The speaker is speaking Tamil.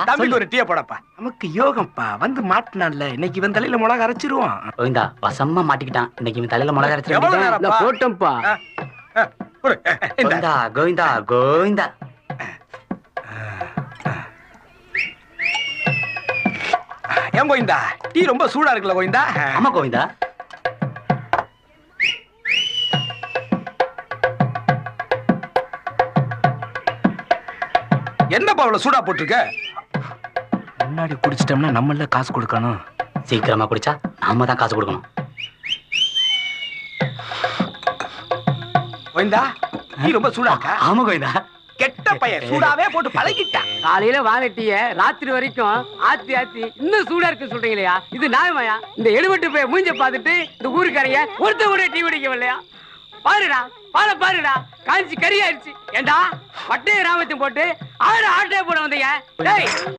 தம்பிக்கு ஒரு டீ போடப்பா. நமக்கு யோகம்ப்பா. வந்து மாட்டினான்ல, இன்னைக்கு இவன் தலையில மிளகா அரைச்சிருவான். கோவிந்தா வசமா மாட்டிக்கிட்டான். இன்னைக்கு இவன் தலையில மிளகா எவ்வளவு அரைச்சு நேரம்ப்பா? போட்டோம்ப்பா. கொடு. இந்தா. கோவிந்தா கோவிந்தா கோவிந்தா. ஏன் கோவிந்தா, டீ ரொம்ப சூடா இருக்குல்ல கோவிந்தா? ஆமா கோவிந்தா. என்னப்பா அவ்வளவு சூடா போட்டிருக்க? முன்னாடி குடிச்சிட்டோம்னா நம்மள காசு கொடுக்கணும். சீக்கிரமா குடிச்சா நாம தான் காசு கொடுக்கணும். கோவிந்தா, டீ ரொம்ப சூடா இருக்கா? ஆமா கோவிந்தா. கெட்ட பையன், சூடாவே போட்டு பழகிட்டான். காலையில வாங்கிட்டிய ராத்திரி வரைக்கும் ஆத்தி ஆத்தி இன்னும் சூடா இருக்கு சொல்றீங்களா? இது நியாயமாயா? இந்த எடுபட்டு போய் மூஞ்ச பார்த்துட்டு இந்த ஊருக்காரைய ஒருத்த கூட டீ குடிக்கவில்லையா? பாருடா பாருடா, காஞ்சி கறி ஆயிடுச்சு. ஏண்டா பட்டைய ராமத்தையும் போட்டு ஆட்டே போட வந்தீங்க.